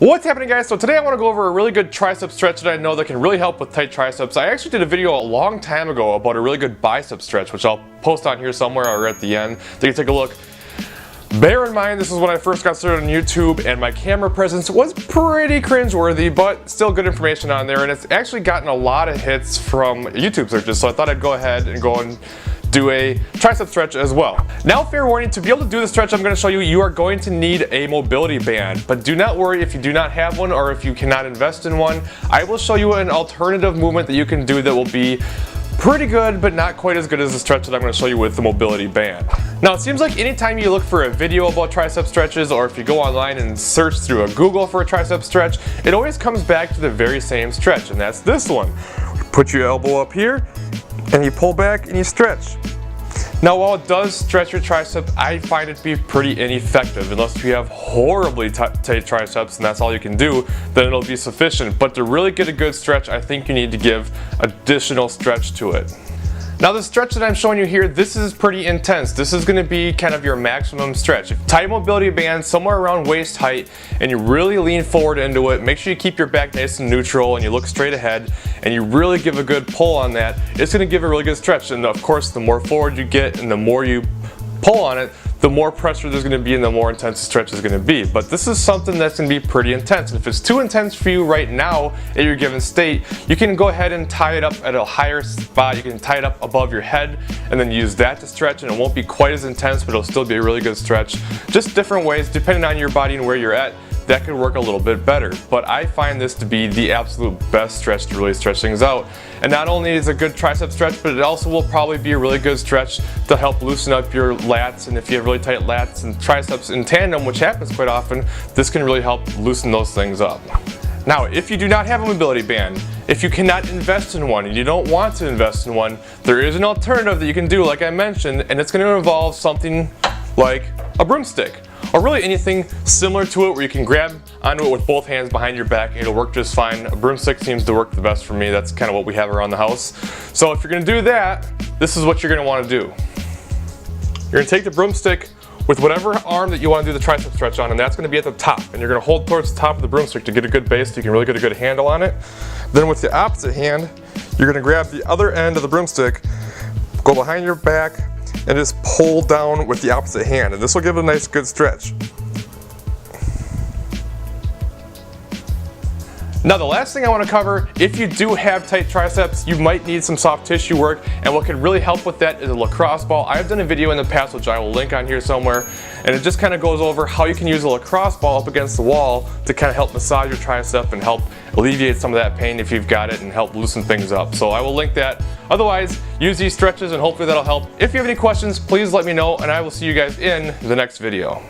What's happening, guys? So today I want to go over a really good tricep stretch that I know that can really help with tight triceps. I actually did a video a long time ago about a really good bicep stretch, which I'll post on here somewhere or at the end so you can take a look. Bear in mind, this is when I first got started on YouTube and my camera presence was pretty cringeworthy, but still good information on there, and it's actually gotten a lot of hits from YouTube searches, so I thought I'd go ahead and go and do a tricep stretch as well. Now, fair warning, to be able to do the stretch I'm going to show you, you are going to need a mobility band, but do not worry if you do not have one or if you cannot invest in one. I will show you an alternative movement that you can do that will be pretty good, but not quite as good as the stretch that I'm going to show you with the mobility band. Now, it seems like anytime you look for a video about tricep stretches, or if you go online and search through a Google for a tricep stretch, it always comes back to the very same stretch, and that's this one. Put your elbow up here, and you pull back and you stretch. Now, while it does stretch your tricep, I find it to be pretty ineffective. Unless you have horribly tight triceps and that's all you can do, then it'll be sufficient. But to really get a good stretch, I think you need to give additional stretch to it. Now, the stretch that I'm showing you here, this is pretty intense. This is going to be kind of your maximum stretch. If you tie a mobility band somewhere around waist height and you really lean forward into it, make sure you keep your back nice and neutral and you look straight ahead and you really give a good pull on that, it's going to give a really good stretch. And of course, the more forward you get and the more you pull on it, the more pressure there's going to be and the more intense the stretch is going to be. But this is something that's going to be pretty intense. And if it's too intense for you right now at your given state, you can go ahead and tie it up at a higher spot. You can tie it up above your head and then use that to stretch, and it won't be quite as intense, but it'll still be a really good stretch. Just different ways, depending on your body and where you're at, that could work a little bit better. But I find this to be the absolute best stretch to really stretch things out. And not only is it a good tricep stretch, but it also will probably be a really good stretch to help loosen up your lats. And if you have really tight lats and triceps in tandem, which happens quite often, this can really help loosen those things up. Now, if you do not have a mobility band, if you cannot invest in one and you don't want to invest in one, there is an alternative that you can do, like I mentioned, and it's going to involve something like a broomstick, or really anything similar to it where you can grab onto it with both hands behind your back and it'll work just fine. A broomstick seems to work the best for me. That's kind of what we have around the house. So if you're going to do that, this is what you're going to want to do. You're going to take the broomstick with whatever arm that you want to do the tricep stretch on, and that's going to be at the top. And you're going to hold towards the top of the broomstick to get a good base so you can really get a good handle on it. Then with the opposite hand, you're going to grab the other end of the broomstick, go behind your back, and just pull down with the opposite hand, and this will give it a nice good stretch. Now, the last thing I want to cover, if you do have tight triceps, you might need some soft tissue work, and what can really help with that is a lacrosse ball. I've done a video in the past, which I will link on here somewhere, and it just kind of goes over how you can use a lacrosse ball up against the wall to kind of help massage your tricep and help alleviate some of that pain if you've got it and help loosen things up. So I will link that. Otherwise, use these stretches and hopefully that'll help. If you have any questions, please let me know, and I will see you guys in the next video.